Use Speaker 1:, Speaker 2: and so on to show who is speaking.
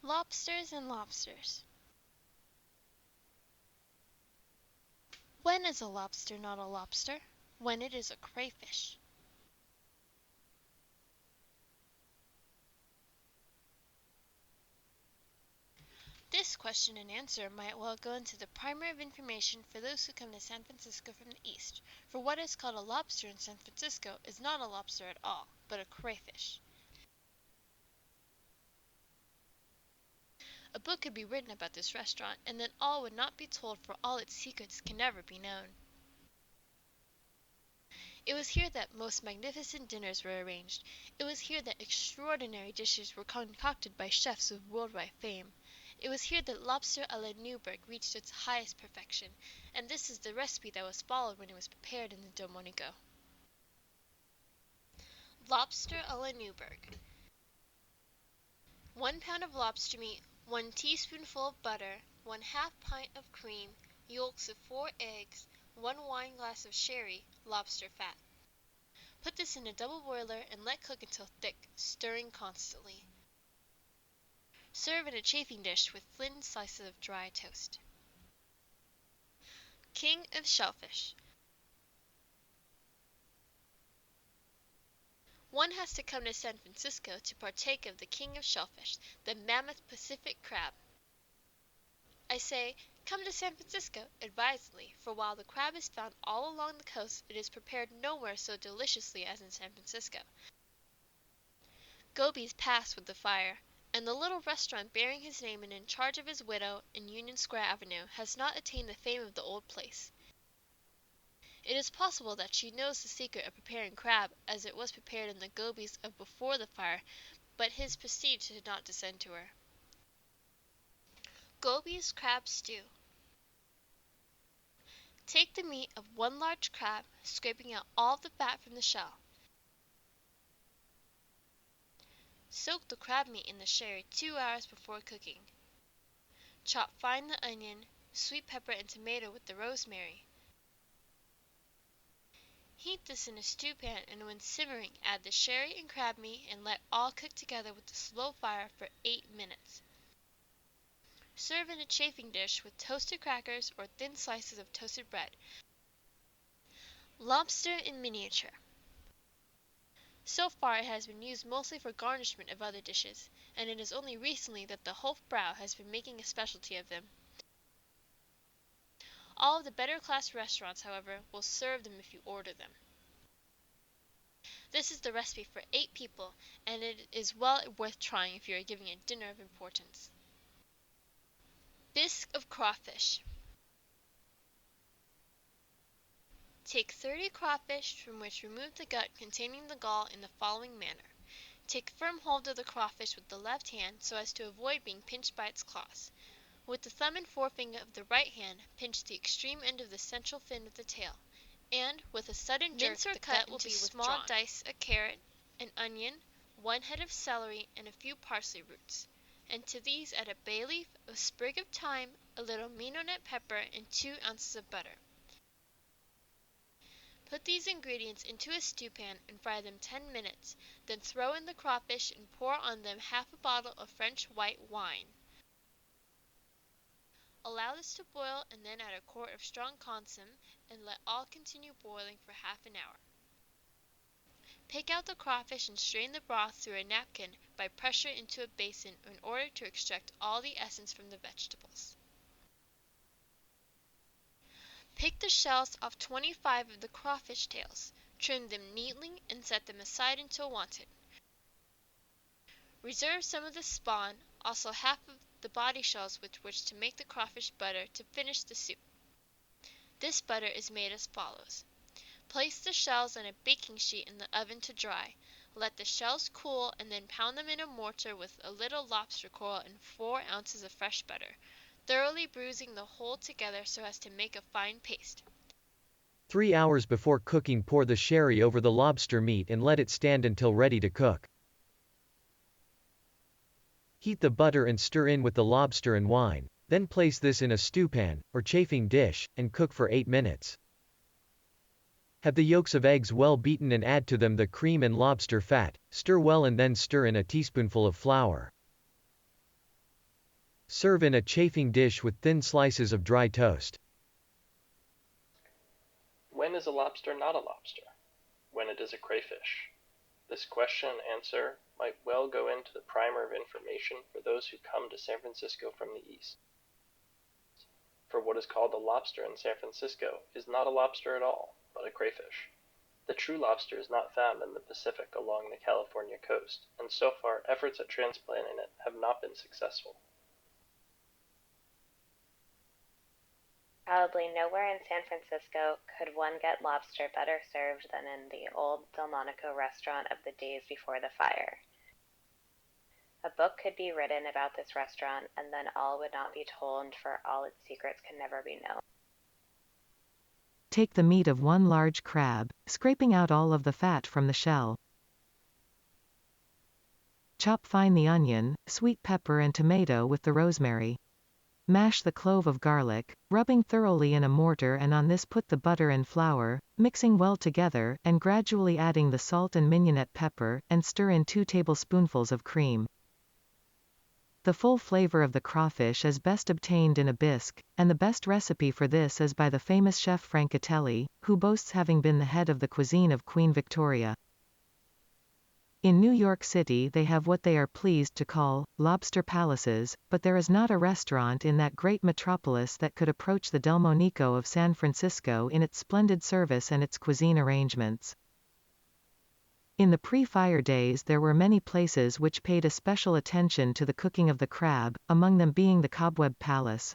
Speaker 1: Lobsters and lobsters. When is a lobster not a lobster? When it is a crayfish. This question and answer might well go into the primer of information for those who come to San Francisco from the east, for what is called a lobster in San Francisco is not a lobster at all, but a crayfish. A book could be written about this restaurant, and then all would not be told, for all its secrets can never be known. It was here that most magnificent dinners were arranged. It was here that extraordinary dishes were concocted by chefs of worldwide fame. It was here that lobster à la Newburgh reached its highest perfection, and this is the recipe that was followed when it was prepared in the Delmonico. Lobster à la Newburgh. 1 pound of lobster meat, 1 teaspoonful of butter, 1/2 pint of cream, yolks of 4 eggs, 1 wineglass of sherry, lobster fat. Put this in a double boiler and let cook until thick, stirring constantly. Serve in a chafing dish with thin slices of dry toast. King of Shellfish. One has to come to San Francisco to partake of the king of shellfish, the mammoth Pacific crab. I say, come to San Francisco advisedly, for while the crab is found all along the coast, it is prepared nowhere so deliciously as in San Francisco. Gobies pass with the fire, and the little restaurant bearing his name and in charge of his widow in Union Square Avenue has not attained the fame of the old place. It is possible that she knows the secret of preparing crab as it was prepared in the Gobies of before the fire, but his prestige did not descend to her. Gobies crab stew. Take the meat of 1 large crab, scraping out all the fat from the shell. Soak the crab meat in the sherry 2 hours before cooking. Chop fine the onion, sweet pepper, and tomato with the rosemary. Heat this in a stew pan, and when simmering, add the sherry and crab meat and let all cook together with a slow fire for 8 minutes. Serve in a chafing dish with toasted crackers or thin slices of toasted bread. Lobster in miniature. So far it has been used mostly for garnishment of other dishes, and it is only recently that the Hofbrau has been making a specialty of them. All of the better class restaurants, however, will serve them if you order them. This is the recipe for 8 people, and it is well worth trying if you are giving a dinner of importance. Bisque of crawfish. Take 30 crawfish, from which remove the gut containing the gall in the following manner. Take firm hold of the crawfish with the left hand so as to avoid being pinched by its claws. With the thumb and forefinger of the right hand, pinch the extreme end of the central fin of the tail, and with a sudden jerk, the gut will be withdrawn. Small dice a carrot, an onion, 1 head of celery, and a few parsley roots. And to these add a bay leaf, a sprig of thyme, a little mignonette pepper, and 2 ounces of butter. Put these ingredients into a stew pan and fry them 10 minutes, then throw in the crawfish and pour on them half a bottle of French white wine. Allow this to boil and then add a quart of strong consomme and let all continue boiling for half an hour. Pick out the crawfish and strain the broth through a napkin by pressure into a basin in order to extract all the essence from the vegetables. Pick the shells off 25 of the crawfish tails, trim them neatly, and set them aside until wanted. Reserve some of the spawn, also half of the body shells with which to make the crawfish butter to finish the soup. This butter is made as follows. Place the shells on a baking sheet in the oven to dry. Let the shells cool and then pound them in a mortar with a little lobster coral and 4 ounces of fresh butter, thoroughly bruising the whole together so as to make a fine paste.
Speaker 2: 3 hours before cooking, pour the sherry over the lobster meat and let it stand until ready to cook. Heat the butter and stir in with the lobster and wine, then place this in a stewpan, or chafing dish, and cook for 8 minutes. Have the yolks of eggs well beaten and add to them the cream and lobster fat, stir well and then stir in a teaspoonful of flour. Serve in a chafing dish with thin slices of dry toast.
Speaker 3: When is a lobster not a lobster? When it is a crayfish? This question and answer might well go into the primer of information for those who come to San Francisco from the east. For what is called a lobster in San Francisco is not a lobster at all, but a crayfish. The true lobster is not found in the Pacific along the California coast, and so far efforts at transplanting it have not been successful.
Speaker 4: Probably nowhere in San Francisco could one get lobster better served than in the old Delmonico restaurant of the days before the fire. A book could be written about this restaurant, and then all would not be told, for all its secrets can never be known.
Speaker 5: Take the meat of one large crab, scraping out all of the fat from the shell. Chop fine the onion, sweet pepper and tomato with the rosemary. Mash the clove of garlic, rubbing thoroughly in a mortar, and on this put the butter and flour, mixing well together, and gradually adding the salt and mignonette pepper, and stir in 2 tablespoonfuls of cream. The full flavor of the crawfish is best obtained in a bisque, and the best recipe for this is by the famous chef Francatelli, who boasts having been the head of the cuisine of Queen Victoria. In New York City they have what they are pleased to call lobster palaces, but there is not a restaurant in that great metropolis that could approach the Delmonico of San Francisco in its splendid service and its cuisine arrangements. In the pre-fire days there were many places which paid especial attention to the cooking of the crab, among them being the Cobweb Palace.